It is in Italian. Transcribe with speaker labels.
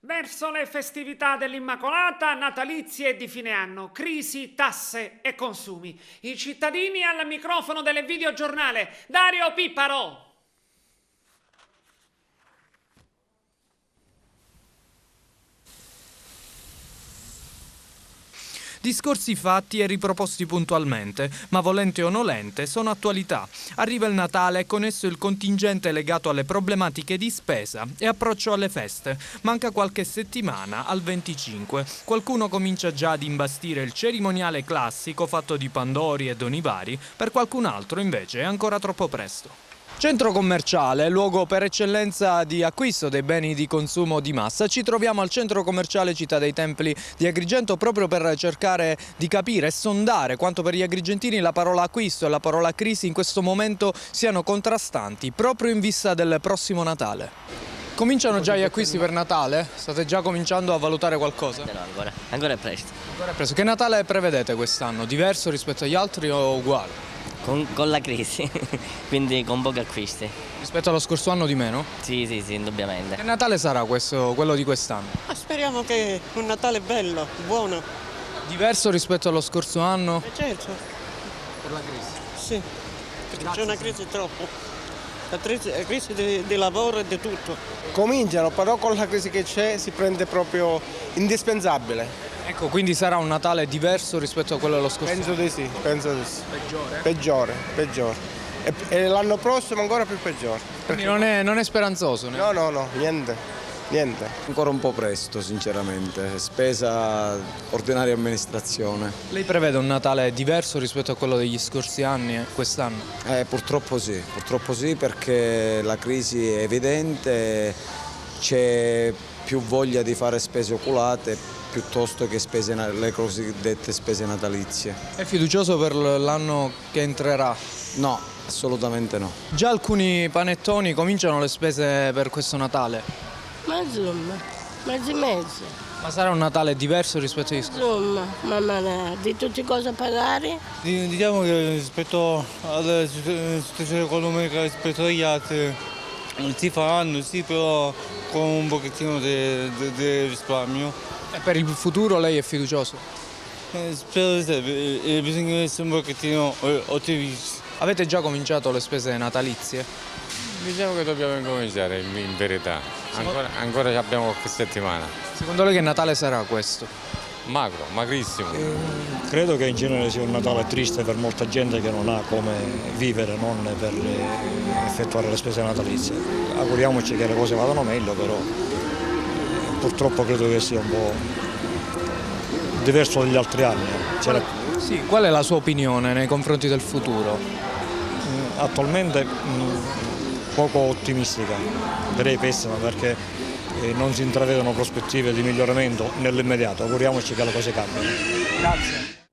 Speaker 1: Verso le festività dell'Immacolata, natalizie e di fine anno, crisi, tasse e consumi. I cittadini al microfono del videogiornale. Dario Pipparo.
Speaker 2: Discorsi fatti e riproposti puntualmente, ma volente o nolente sono attualità. Arriva il Natale e con esso il contingente legato alle problematiche di spesa e approccio alle feste. Manca qualche settimana al 25. Qualcuno comincia già ad imbastire il cerimoniale classico fatto di pandori e doni vari, per qualcun altro invece è ancora troppo presto. Centro commerciale, luogo per eccellenza di acquisto dei beni di consumo di massa. Ci troviamo al centro commerciale Città dei Templi di Agrigento proprio per cercare di capire e sondare quanto per gli agrigentini la parola acquisto e la parola crisi in questo momento siano contrastanti, proprio in vista del prossimo Natale. Cominciano già gli acquisti per Natale? State già cominciando a valutare qualcosa?
Speaker 3: No, ancora è presto.
Speaker 2: Ancora è presto. Che Natale prevedete quest'anno? Diverso rispetto agli altri o uguale?
Speaker 3: Con la crisi, quindi con pochi acquisti.
Speaker 2: Rispetto allo scorso anno di meno?
Speaker 3: Sì, indubbiamente.
Speaker 2: Che Natale sarà questo, quello di quest'anno?
Speaker 4: Speriamo che un Natale bello, buono.
Speaker 2: Diverso rispetto allo scorso anno?
Speaker 4: Certo.
Speaker 2: Per la crisi?
Speaker 4: Sì, c'è una crisi troppo. La crisi di lavoro e di tutto.
Speaker 5: Cominciano, però con la crisi che c'è si prende proprio indispensabile.
Speaker 2: Ecco, quindi sarà un Natale diverso rispetto a quello dello scorso anno?
Speaker 5: Penso di sì.
Speaker 2: Peggiore?
Speaker 5: Peggiore. E l'anno prossimo ancora più peggiore.
Speaker 2: Quindi non è speranzoso?
Speaker 5: No, niente.
Speaker 6: Ancora un po' presto, sinceramente. Spesa, ordinaria amministrazione.
Speaker 2: Lei prevede un Natale diverso rispetto a quello degli scorsi anni, quest'anno?
Speaker 6: Purtroppo sì, perché la crisi è evidente, c'è più voglia di fare spese oculate piuttosto che le cosiddette spese natalizie.
Speaker 2: È fiducioso per l'anno che entrerà?
Speaker 6: No, assolutamente no.
Speaker 2: Già alcuni panettoni cominciano le spese per questo Natale?
Speaker 7: Ma insomma, mezzo.
Speaker 2: Ma sarà un Natale diverso rispetto agli scorsi?
Speaker 7: Insomma, mamma mia, di tutte cose pagare?
Speaker 8: Diciamo che rispetto alla situazione economica, rispetto agli altri, si faranno, sì, però con un pochettino di risparmio.
Speaker 2: E per il futuro lei è fiducioso?
Speaker 8: Spero di sé, bisogna essere un pochettino ottimisti.
Speaker 2: Avete già cominciato le spese natalizie?
Speaker 9: Diciamo che dobbiamo incominciare in verità, ancora abbiamo qualche settimana.
Speaker 2: Secondo lei che Natale sarà questo?
Speaker 9: Magrissimo.
Speaker 10: Credo che in genere sia un Natale triste per molta gente che non ha come vivere, non per effettuare le spese natalizie. Auguriamoci che le cose vadano meglio, però purtroppo credo che sia un po' diverso dagli altri anni.
Speaker 2: Sì, qual è la sua opinione nei confronti del futuro?
Speaker 10: Attualmente poco ottimistica, direi pessima, perché non si intravedono prospettive di miglioramento nell'immediato. Auguriamoci che le cose cambino.
Speaker 2: Grazie.